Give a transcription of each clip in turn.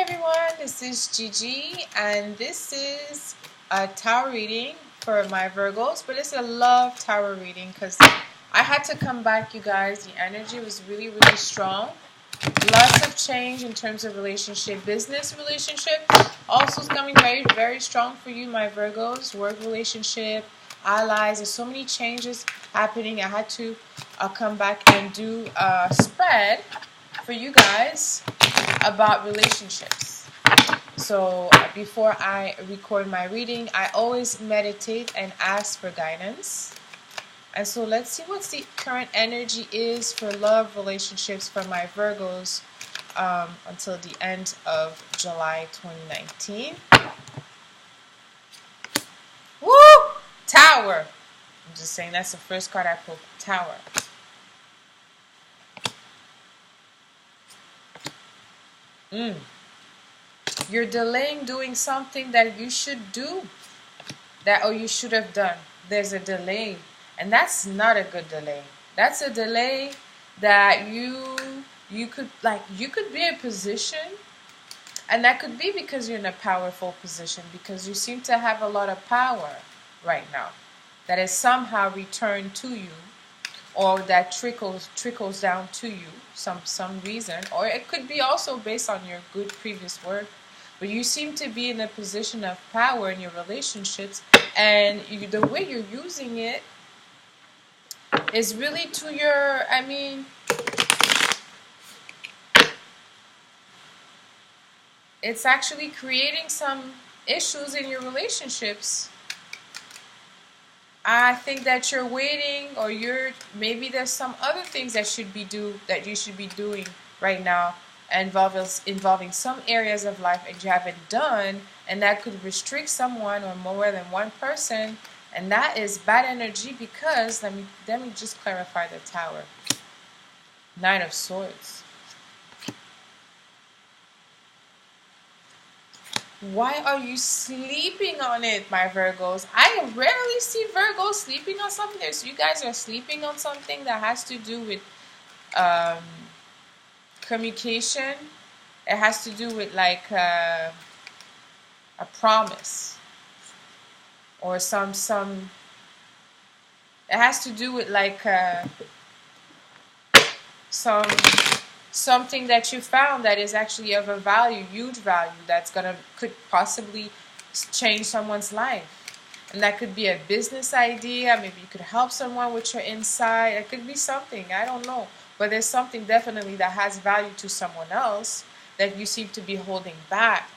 everyone, this is Gigi and this is a tarot reading for my Virgos, but it's a love tarot reading because I had to come back, you guys. The energy was really strong. Lots of change in terms of relationship. Business relationship also is coming very strong for you, my Virgos. Work relationship, allies. There's so many changes happening. I had to come back and do a spread for you guys about relationships. So before I record my reading, I always meditate and ask for guidance. And so let's see what the current energy is for love relationships for my Virgos until the end of July 2019. Woo! Tower. I'm just saying that's the first card I pulled. Tower. You're delaying doing something that you should do, or you should have done. There's a delay, and that's not a good delay. That's a delay that you could be in a position, and that could be because you're in a powerful position, because you seem to have a lot of power right now that is somehow returned to you, or that trickles down to you some reason, or it could be also based on your good previous work. But you seem to be in a position of power in your relationships, and the way you're using it is really to your, it's actually creating some issues in your relationships. I think that you're waiting, or maybe there's some other things that you should be doing right now, involving some areas of life that you haven't done, and that could restrict someone or more than one person, and that is bad energy. Because let me just clarify the Tower. Nine of Swords. Why are you sleeping on it, my Virgos? I rarely see Virgos sleeping on something. So you guys are sleeping on something that has to do with communication. It has to do with like a promise, or some. It has to do with like something that you found that is actually of a value, huge value, could possibly change someone's life. And that could be a business idea. Maybe you could help someone with your insight. It could be something, I don't know. But there's something definitely that has value to someone else that you seem to be holding back.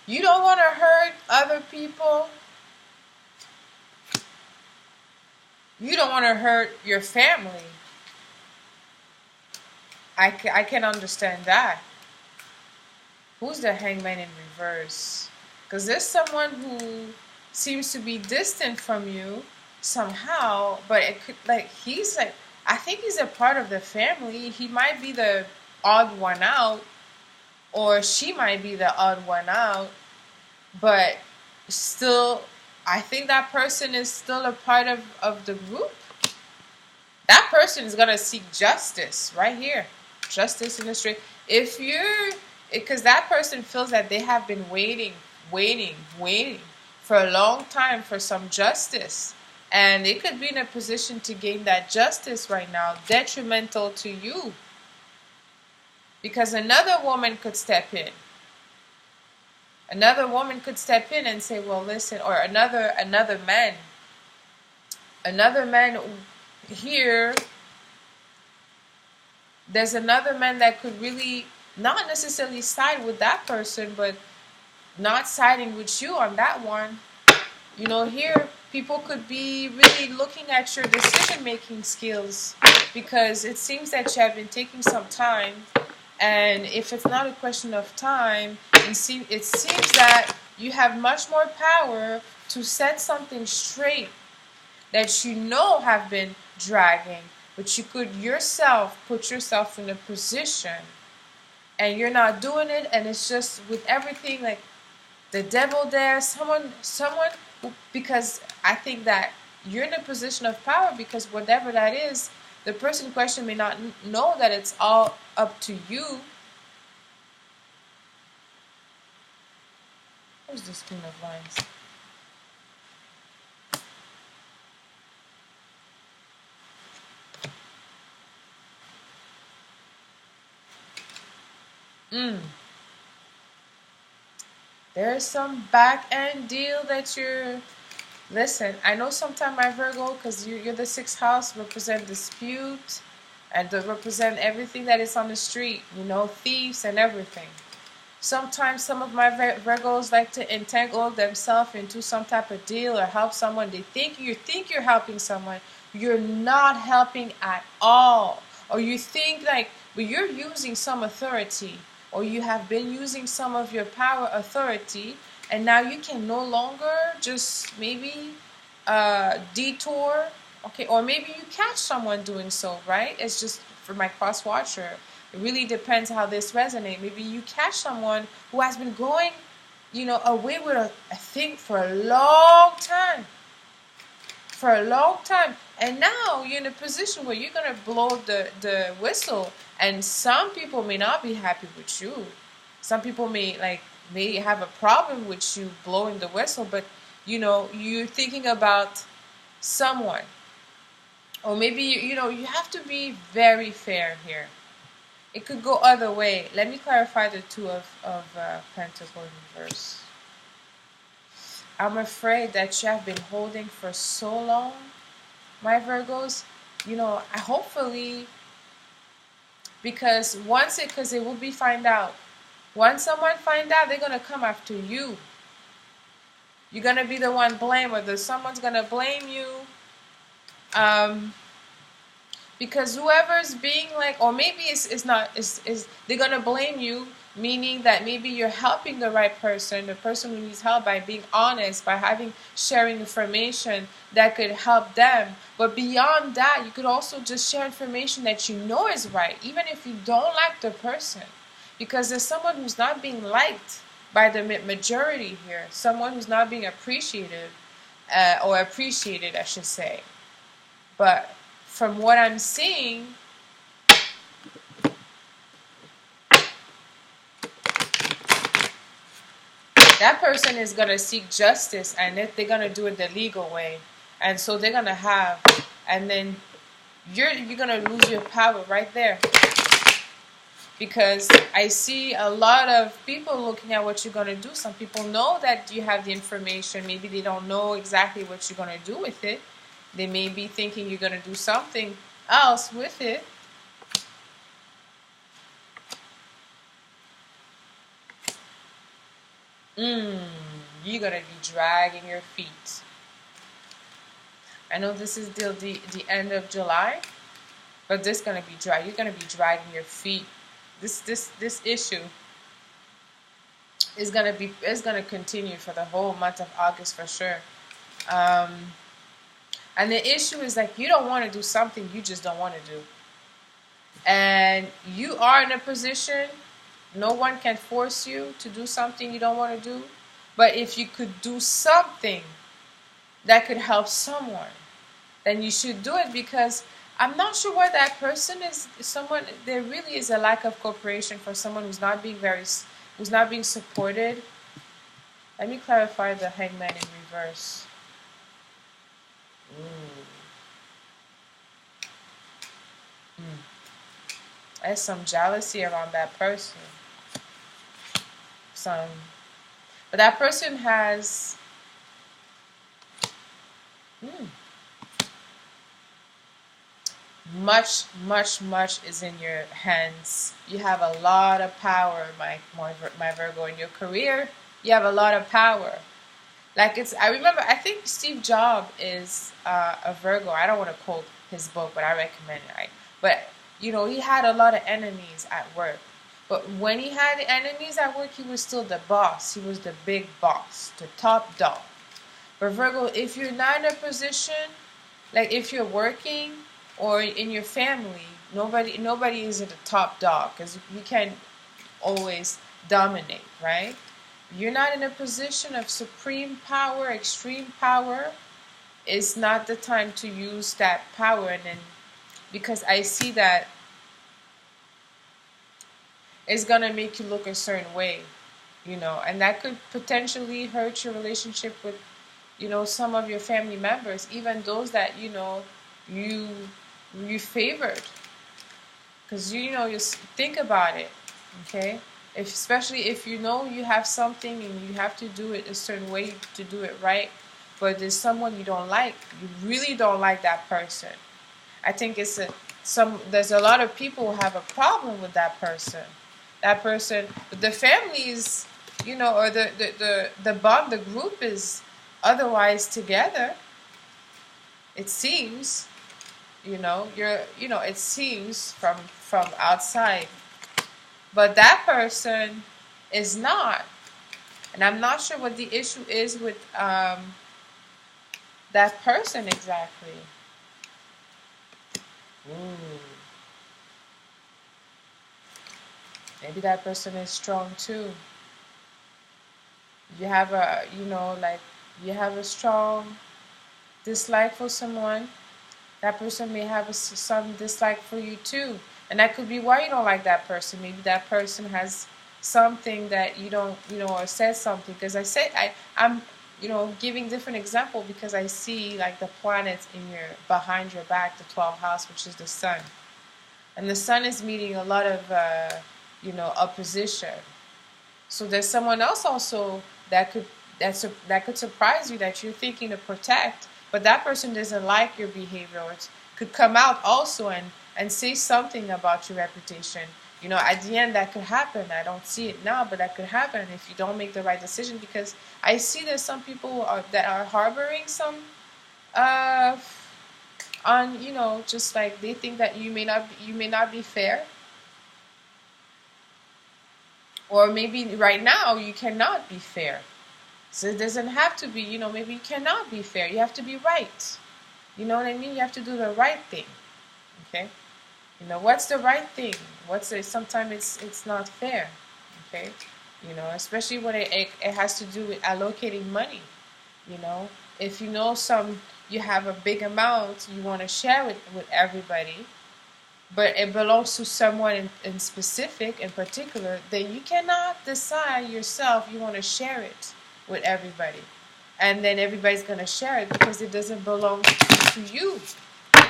You don't want to hurt other people. You don't want to hurt your family. I can understand that. Who's the Hangman in reverse? Because there's someone who seems to be distant from you somehow, but it could, I think he's a part of the family. He might be the odd one out, or she might be the odd one out, but still, I think that person is still a part of the group. That person is going to seek justice right here. Justice in the street. Because that person feels that they have been waiting for a long time for some justice. And they could be in a position to gain that justice right now, detrimental to you. Because another woman could step in. Another woman could step in and say, well, listen, or another man. Another man here. There's another man that could really not necessarily side with that person, but not siding with you on that one. Here, people could be really looking at your decision-making skills, because it seems that you have been taking some time. And if it's not a question of time, it seems that you have much more power to set something straight that have been dragging. But you could put yourself in a position, and you're not doing it, and it's just with everything like the devil there, someone, because I think that you're in a position of power, because whatever that is, the person in question may not know that it's all up to you, Who's this Queen of Wands? There's some back end deal that you're. Listen, I know sometimes my Virgo, because you're the sixth house, represent dispute and to represent everything that is on the street, you know, thieves and everything. Sometimes some of my Virgos like to entangle themselves into some type of deal or help someone. They think you're helping someone. You're not helping at all. Or you think like, but you're using some authority, or you have been using some of your power authority, and now you can no longer just maybe detour, okay, or maybe you catch someone doing so, right? It's just for my cross watcher. It really depends how this resonates. Maybe you catch someone who has been going, you know, away with a thing for a long time. For a long time. And now you're in a position where you're going to blow the whistle. And some people may not be happy with you. Some people may have a problem with you blowing the whistle, but you know, you're thinking about someone. Or maybe, you know, you have to be very fair here. It could go other way. Let me clarify the Two of Pentacles in reverse. I'm afraid that you have been holding for so long, my Virgos. You know, hopefully, because it will be find out. Once someone find out, they're going to come after you. You're going to be the one blamed, or someone's going to blame you. Because whoever's being like, or maybe they're going to blame you, meaning that maybe you're helping the right person, the person who needs help, by being honest, by sharing information that could help them. But beyond that, you could also just share information that you know is right, even if you don't like the person. Because there's someone who's not being liked by the majority here, someone who's not being appreciated, I should say. But from what I'm seeing, that person is going to seek justice, and they're going to do it the legal way. And so they're going to have, and then you're going to lose your power right there. Because I see a lot of people looking at what you're going to do. Some people know that you have the information. Maybe they don't know exactly what you're going to do with it. They may be thinking you're going to do something else with it. You're going to be dragging your feet. I know this is the end of July, but this is going to be dry. You're going to be dragging your feet. This issue is going to continue for the whole month of August for sure. And the issue is like, you don't want to do something you just don't want to do. And you are in a position, no one can force you to do something you don't want to do. But if you could do something that could help someone, then you should do it. Because I'm not sure why that person is someone. There really is a lack of cooperation for someone who's not being supported. Let me clarify the Hangman in reverse. There's some jealousy around that person. But that person has much is in your hands. You have a lot of power, my Virgo. In your career, you have a lot of power. I remember, I think Steve Jobs is a Virgo. I don't want to quote his book, but I recommend it. Right? But, you know, he had a lot of enemies at work. But when he had enemies at work, he was still the boss. He was the big boss, the top dog. But Virgo, if you're not in a position, like if you're working or in your family, nobody is the top dog, because we can't always dominate, right? You're not in a position of supreme power, extreme power. It's not the time to use that power. And then, because I see that it's going to make you look a certain way. you know, and that could potentially hurt your relationship with, you know, some of your family members, even those that, you know, you you favored. Because, you know, you think about it, okay? If, especially if you know you have something and you have to do it a certain way to do it right, but there's someone you don't like, you really don't like that person. I think there's a lot of people who have a problem with that person. That person, the family is, you know, or the bond, the group is otherwise together. It seems, you know, it seems from outside, but that person is not, and I'm not sure what the issue is with that person exactly. Ooh. Maybe that person is strong too. You have a, you know, like, you have a strong dislike for someone. That person may have some dislike for you too. And that could be why you don't like that person. Maybe that person has something that you don't, you know, or said something. Because I'm, you know, giving different example because I see like the planets in your, behind your back, the 12th house, which is the sun. And the sun is meeting a lot of, you know, opposition. So there's someone else also that could that could surprise you that you're thinking to protect, but that person doesn't like your behavior. Or it could come out also and say something about your reputation. You know, at the end that could happen. I don't see it now, but that could happen if you don't make the right decision. Because I see there's some people that are harboring some, uh, on, you know, just like they think that you may not be fair. Or maybe right now you cannot be fair. So it doesn't have to be, you know, maybe you cannot be fair. You have to be right. You know what I mean? You have to do the right thing. Okay? You know, what's the right thing? Sometimes it's not fair. Okay? You know, especially when it has to do with allocating money. You know, if you know you have a big amount you want to share with everybody, but it belongs to someone in specific, in particular, then you cannot decide yourself you want to share it with everybody. And then everybody's going to share it because it doesn't belong to you.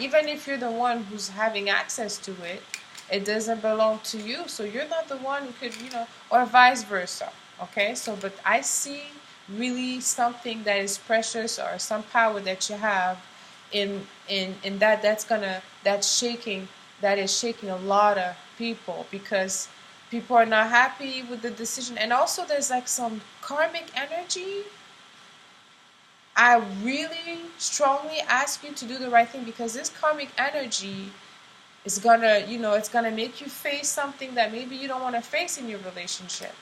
Even if you're the one who's having access to it, it doesn't belong to you. So you're not the one who could, you know, or vice versa. Okay? So, but I see really something that is precious or some power that you have in that is shaking a lot of people because people are not happy with the decision. And also there's like some karmic energy. I really strongly ask you to do the right thing because this karmic energy is gonna, you know, it's gonna make you face something that maybe you don't want to face in your relationship.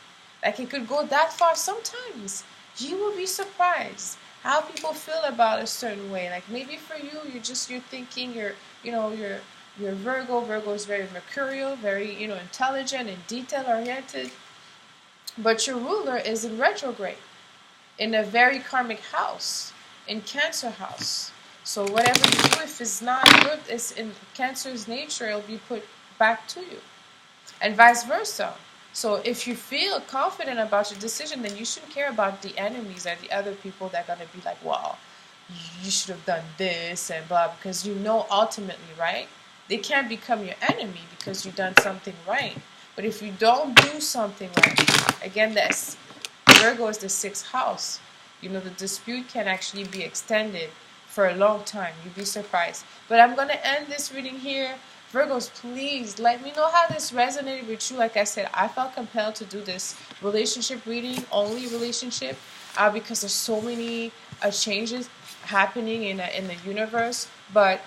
Like it could go that far. Sometimes you will be surprised how people feel about a certain way. Like maybe for you, you're thinking you're Virgo. Virgo is very mercurial, very, you know, intelligent and detail oriented. But your ruler is in retrograde in a very karmic house, in Cancer house. So whatever you do, if it's not good, it's in Cancer's nature, it'll be put back to you. And vice versa. So if you feel confident about your decision, then you shouldn't care about the enemies or the other people that are going to be like, well, you should have done this and blah, because you know ultimately, right? They can't become your enemy because you've done something right. But if you don't do something right, again, that's Virgo is the 6th house. You know, the dispute can actually be extended for a long time. You'd be surprised. But I'm going to end this reading here. Virgos, please let me know how this resonated with you. Like I said, I felt compelled to do this relationship reading, only relationship, because there's so many changes happening in the universe. But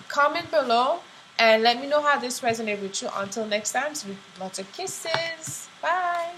comment below and let me know how this resonated with you. Until next time, lots of kisses. Bye.